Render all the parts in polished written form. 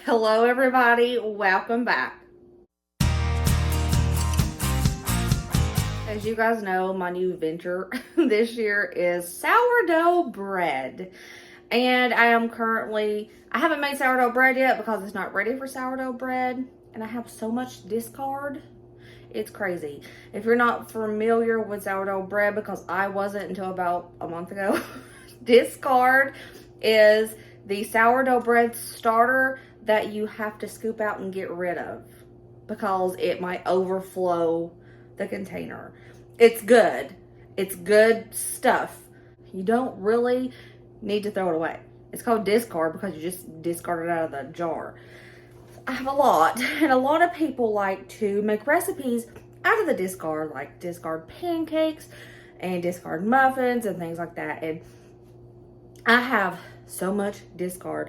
Hello everybody, welcome back. As you guys know, my new venture this year is sourdough bread. And I haven't made sourdough bread yet because it's not ready for sourdough bread. And I have so much discard. It's crazy. If you're not familiar with sourdough bread, because I wasn't until about a month ago, discard is the sourdough bread starter that you have to scoop out and get rid of because it might overflow the container. It's good. It's good stuff. You don't really need to throw it away. It's called discard because you just discard it out of the jar. I have a lot, and a lot of people like to make recipes out of the discard, like discard pancakes and discard muffins and things like that. And I have so much discard.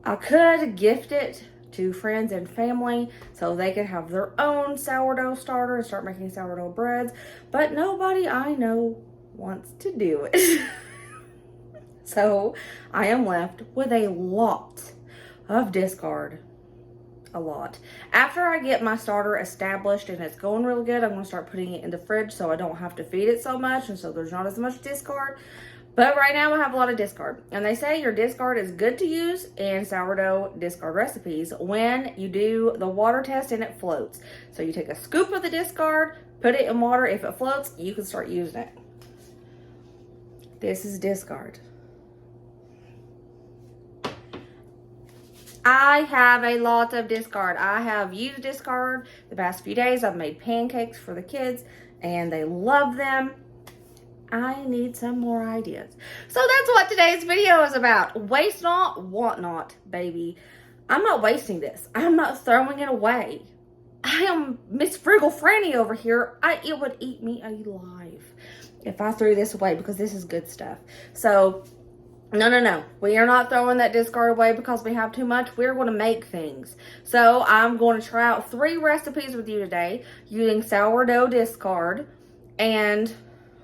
I could gift it to friends and family so they could have their own sourdough starter and start making sourdough breads, but nobody I know wants to do it. So I am left with a lot of discard. A lot. After I get my starter established and it's going really good, I'm going to start putting it in the fridge so I don't have to feed it so much and so there's not as much discard. But right now I have a lot of discard. And they say your discard is good to use in sourdough discard recipes when you do the water test and it floats. So you take a scoop of the discard, put it in water. If it floats, you can start using it. This is discard. I have a lot of discard. I have used discard the past few days. I've made pancakes for the kids and they love them. I need some more ideas. So that's what today's video is about. Waste not, want not, baby. I'm not wasting this. I'm not throwing it away. I am Miss Frugal Franny over here. It would eat me alive if I threw this away because this is good stuff. So, no. We are not throwing that discard away because we have too much. We're going to make things. So, I'm going to try out 3 recipes with you today using sourdough discard. And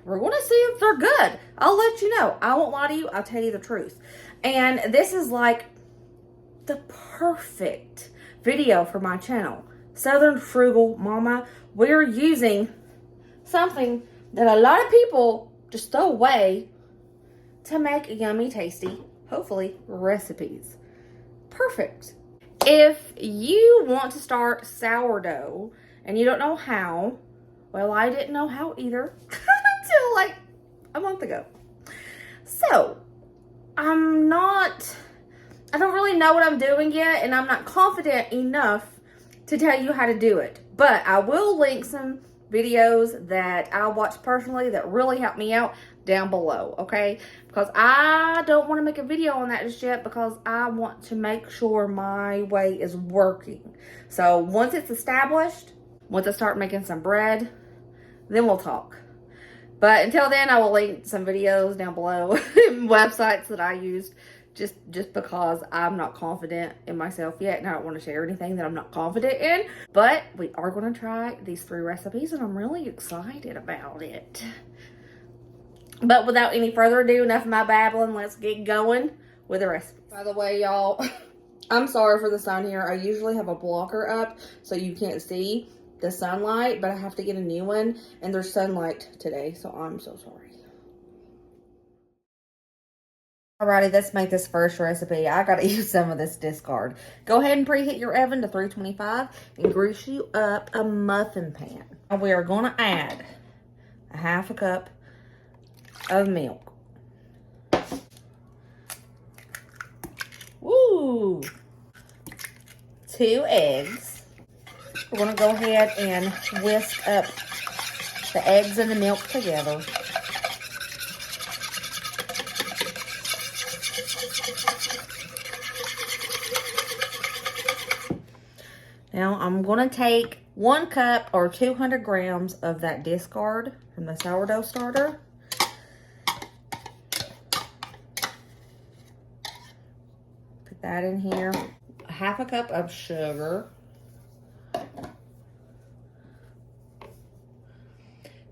we're going to see if they're good. I'll let you know. I won't lie to you. I'll tell you the truth. And this is like the perfect video for my channel. Southern Frugal Mama. We're using something that a lot of people just throw away to make yummy, tasty, hopefully, recipes. Perfect. If you want to start sourdough and you don't know how, well, I didn't know how either until like a month ago. So, I don't really know what I'm doing yet, and I'm not confident enough to tell you how to do it. But I will link some videos that I watched personally that really helped me out down below, okay? Because I don't want to make a video on that just yet because I want to make sure my way is working. So once it's established, once I start making some bread, then we'll talk. But until then, I will link some videos down below, websites that I used, just because I'm not confident in myself yet, and I don't want to share anything that I'm not confident in. But we are going to try these 3 recipes, and I'm really excited about it. But without any further ado, enough of my babbling, let's get going with the recipe. By the way, y'all, I'm sorry for the sun here. I usually have a blocker up so you can't see the sunlight, but I have to get a new one, and there's sunlight today, so I'm so sorry. Alrighty, let's make this first recipe. I gotta use some of this discard. Go ahead and preheat your oven to 325 and grease you up a muffin pan. We are gonna add a 1/2 cup of milk. Woo! 2 eggs. We're gonna go ahead and whisk up the eggs and the milk together. Now I'm going to take 1 cup or 200 grams of that discard from the sourdough starter. Put that in here. 1/2 cup of sugar.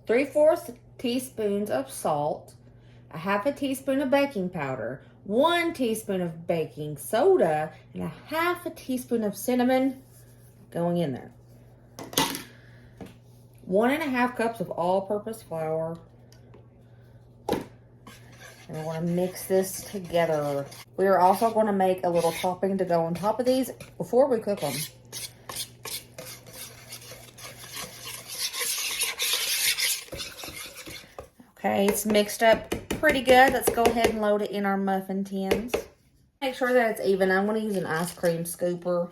3/4 teaspoons of salt. 1/2 teaspoon of baking powder. 1 teaspoon of baking soda, and a half a teaspoon of cinnamon going in there. 1.5 cups of all-purpose flour. And we're going to mix this together. We are also going to make a little topping to go on top of these before we cook them. Okay, it's mixed up pretty good. Let's go ahead and load it in our muffin tins. Make sure that it's even. I'm going to use an ice cream scooper.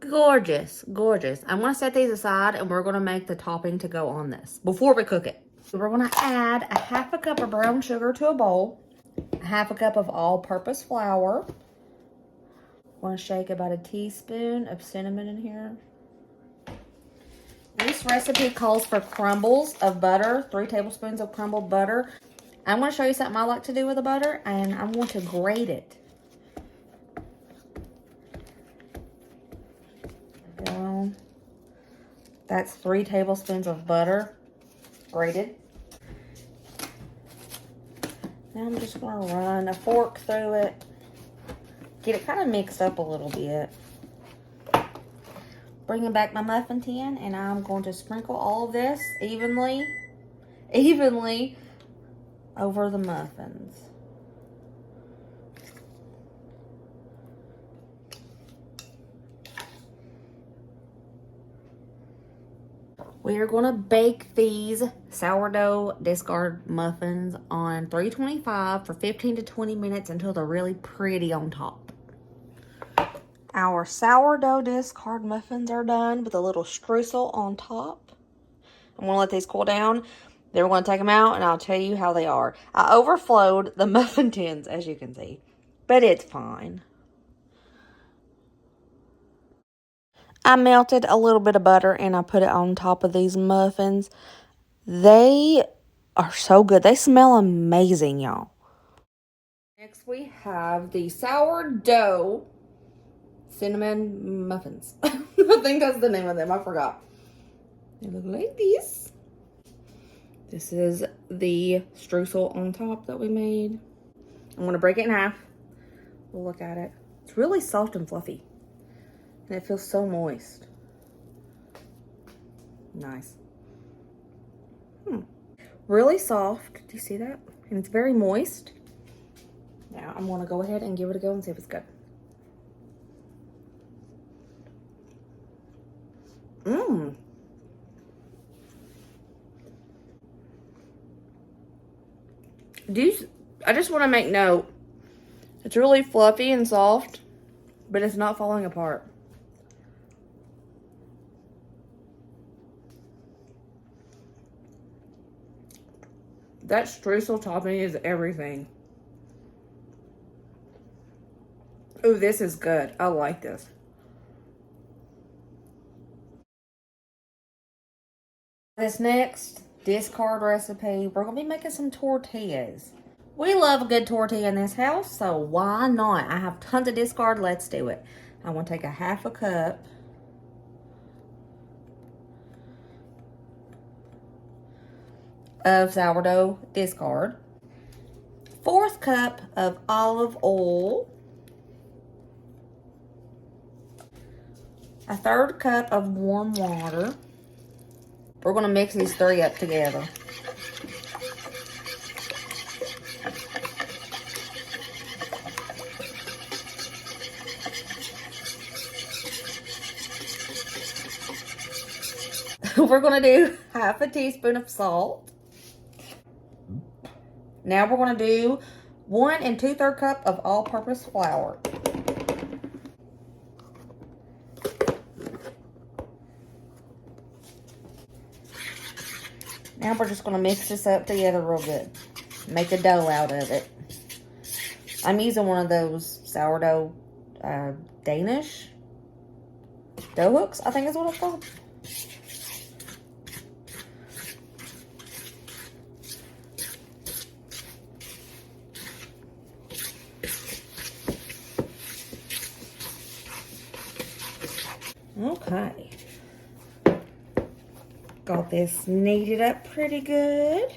Gorgeous, gorgeous. I'm going to set these aside and we're going to make the topping to go on this before we cook it. So we're going to add a 1/2 cup of brown sugar to a bowl, a 1/2 cup of all-purpose flour. I'm going to shake about a teaspoon of cinnamon in here. This recipe calls for crumbles of butter, 3 tablespoons of crumbled butter. I'm going to show you something I like to do with the butter, and I'm going to grate it. Go. That's 3 tablespoons of butter, grated. Now I'm just going to run a fork through it, get it kind of mixed up a little bit. Bringing back my muffin tin, and I'm going to sprinkle all of this evenly over the muffins. We are going to bake these sourdough discard muffins on 325 for 15 to 20 minutes until they're really pretty on top. Our sourdough discard muffins are done with a little streusel on top. I'm going to let these cool down. Then we're going to take them out and I'll tell you how they are. I overflowed the muffin tins, as you can see, but it's fine. I melted a little bit of butter and I put it on top of these muffins. They are so good. They smell amazing, y'all. Next we have the sourdough cinnamon muffins. I think that's the name of them. I forgot. They look like this. This is the streusel on top that we made. I'm going to break it in half. We'll look at it. It's really soft and fluffy. And it feels so moist. Nice. Really soft. Do you see that? And it's very moist. Now I'm going to go ahead and give it a go and see if it's good. I just want to make note. It's really fluffy and soft, but it's not falling apart. That streusel topping is everything. Ooh, this is good. I like this. This next discard recipe, we're going to be making some tortillas. We love a good tortilla in this house, so why not? I have tons of discard. Let's do it. I want to take a 1/2 cup of sourdough discard, 1/4 cup of olive oil, a 1/3 cup of warm water. We're going to mix these 3 up together. We're going to do 1/2 teaspoon of salt. Now we're going to do 1 2/3 cup of all-purpose flour. Now we're just going to mix this up together real good. Make a dough out of it. I'm using one of those sourdough Danish dough hooks, I think is what it's called. Okay. Got this kneaded up pretty good.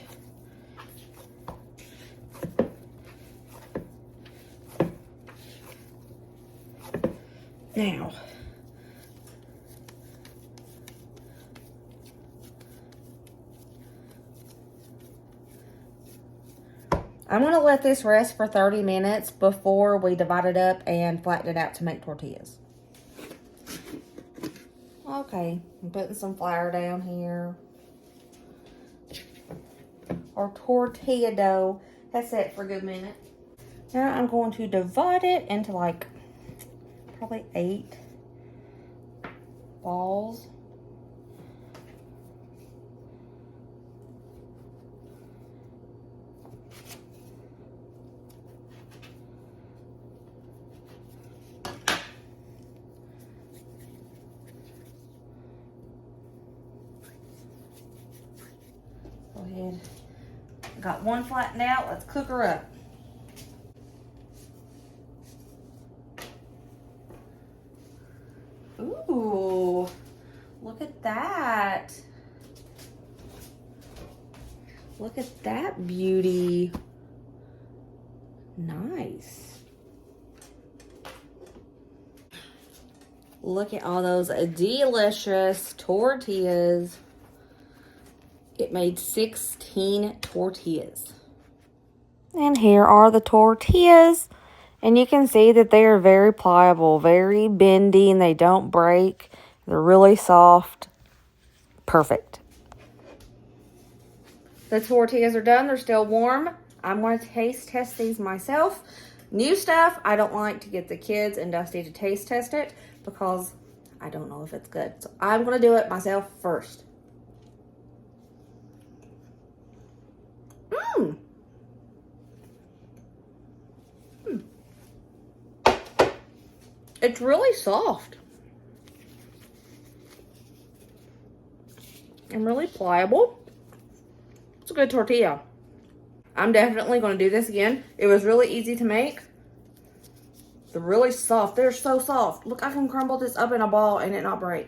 Now, I'm going to let this rest for 30 minutes before we divide it up and flatten it out to make tortillas. Okay, I'm putting some flour down here. Our tortilla dough has set for a good minute. Now I'm going to divide it into like probably 8 balls. Go ahead. Got one flattened out. Let's cook her up. Ooh, look at that. Look at that beauty. Nice. Look at all those delicious tortillas. It made 16 tortillas. And here are the tortillas. And you can see that they are very pliable, very bendy, and they don't break. They're really soft. Perfect. The tortillas are done. They're still warm. I'm going to taste test these myself. New stuff. I don't like to get the kids and Dusty to taste test it because I don't know if it's good. So I'm going to do it myself first. It's really soft and really pliable. It's a good tortilla. I'm definitely going to do this again. It was really easy to make. They're really soft. They're so soft. Look, I can crumble this up in a ball and it not break.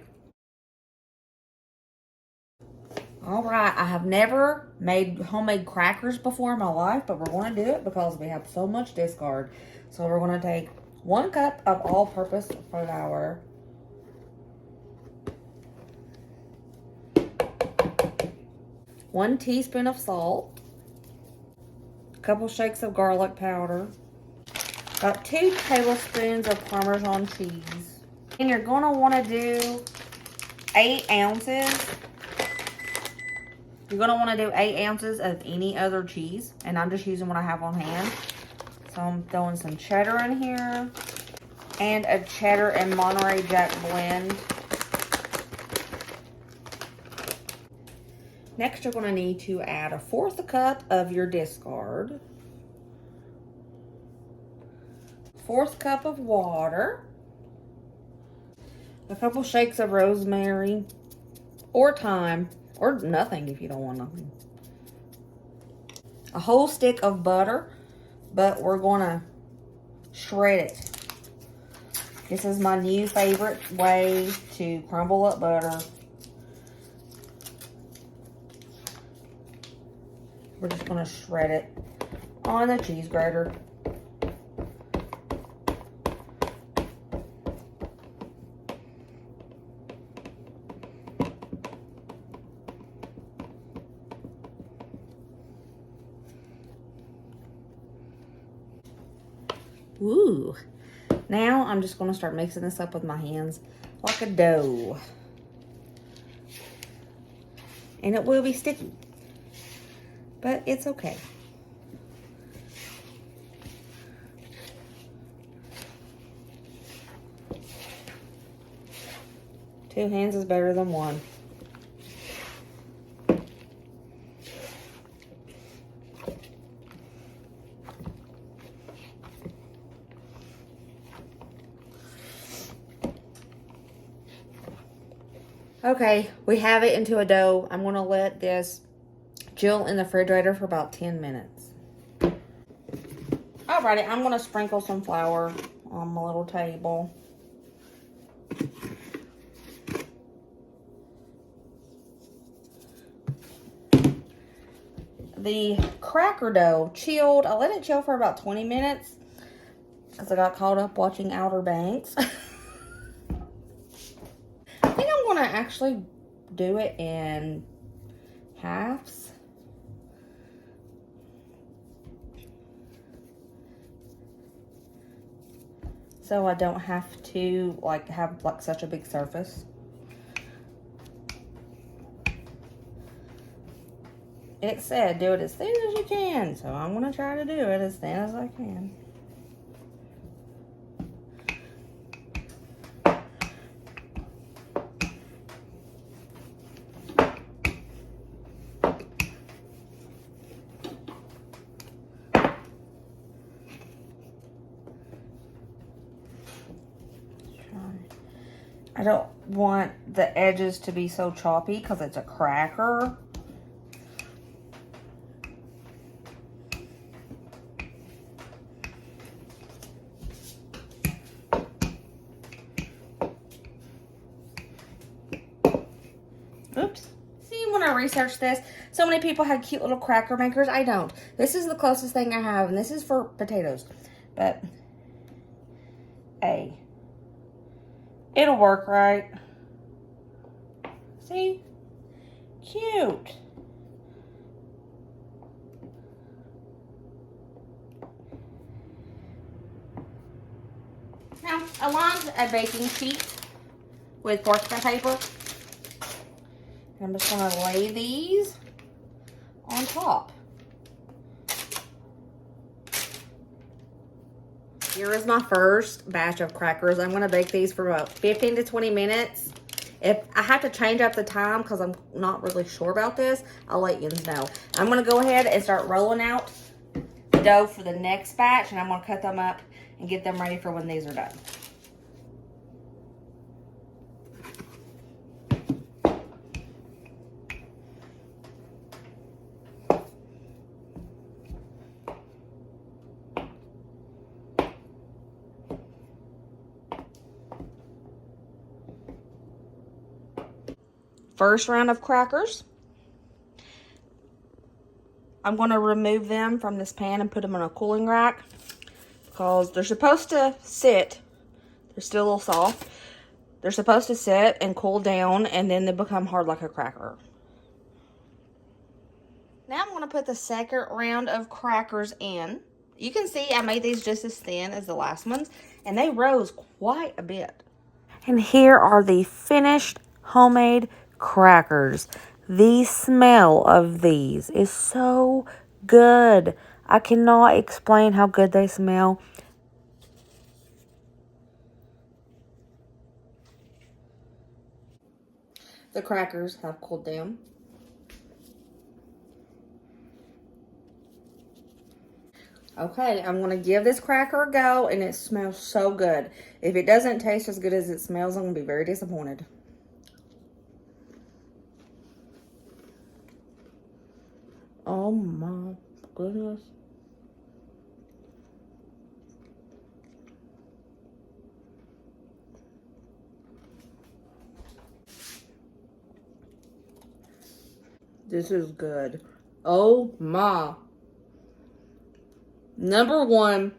All right, I have never made homemade crackers before in my life, but we're going to do it because we have so much discard. So we're going to take 1 cup of all-purpose flour, 1 teaspoon of salt, a couple shakes of garlic powder, about 2 tablespoons of Parmesan cheese. And you're going to want to do 8 ounces. You're going to want to do 8 ounces of any other cheese, and I'm just using what I have on hand. So I'm throwing some cheddar in here and a cheddar and Monterey Jack blend. Next, you're going to need to add 1/4 cup of your discard, 1/4 cup of water, a couple shakes of rosemary or thyme, or nothing if you don't want nothing, a whole stick of butter, but we're going to shred it. This is my new favorite way to crumble up butter. We're just going to shred it on the cheese grater. Ooh. Now I'm just going to start mixing this up with my hands like a dough. And it will be sticky, but it's okay. Two hands is better than one. Okay, we have it into a dough. I'm going to let this chill in the refrigerator for about 10 minutes. Alrighty, I'm going to sprinkle some flour on my little table. the cracker dough chilled. I let it chill for about 20 minutes because I got caught up watching Outer Banks. I think I'm going to actually do it in halves. So I don't have to have such a big surface. It said do it as thin as you can, so I'm going to try to do it as thin as I can. I don't want the edges to be so choppy because it's a cracker. Oops. See, when I researched this, so many people had cute little cracker makers. I don't. This is the closest thing I have, and this is for potatoes. But, hey, it'll work, right? See? Cute. Now, I lined a baking sheet with parchment paper. I'm just going to lay these on top. Here is my first batch of crackers. I'm going to bake these for about 15 to 20 minutes. If I have to change up the time because I'm not really sure about this, I'll let you know. I'm going to go ahead and start rolling out the dough for the next batch, and I'm going to cut them up and get them ready for when these are done. First round of crackers. I'm going to remove them from this pan and put them in a cooling rack because they're supposed to sit. They're still a little soft. They're supposed to sit and cool down, and then they become hard like a cracker. Now I'm going to put the second round of crackers in. You can see I made these just as thin as the last ones, and they rose quite a bit. And here are the finished homemade crackers. The smell of these is so good. I cannot explain how good they smell. The crackers have cooled down. Okay, I'm going to give this cracker a go, and it smells so good. If it doesn't taste as good as it smells, I'm going to be very disappointed. Oh my goodness. This is good. Oh my. Number one.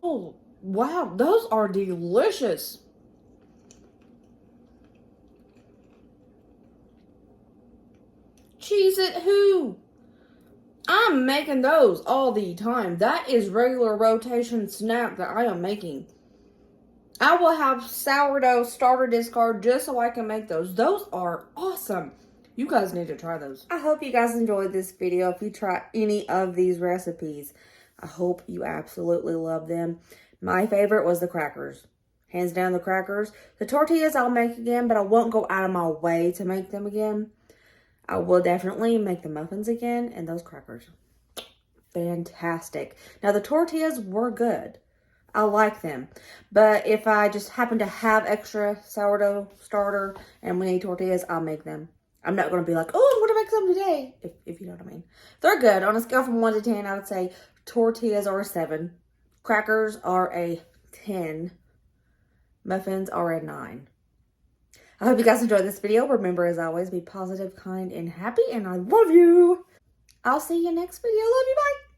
Oh, wow. Those are delicious. Cheese it who? I'm making those all the time. That is regular rotation snack that I am making. I will have sourdough starter discard just so I can make those. Those are awesome. You guys need to try those. I hope you guys enjoyed this video. If you try any of these recipes, I hope you absolutely love them. My favorite was the crackers. Hands down the crackers. The tortillas I'll make again, but I won't go out of my way to make them again. I will definitely make the muffins again, and those crackers. Fantastic. Now, the tortillas were good. I like them. But if I just happen to have extra sourdough starter and we need tortillas, I'll make them. I'm not going to be like, oh, I'm going to make some today, if you know what I mean. They're good. On a scale from 1 to 10, I would say tortillas are a 7. Crackers are a 10. Muffins are a 9. I hope you guys enjoyed this video. Remember, as always, be positive, kind, and happy, and I love you. I'll see you next video. Love you. Bye.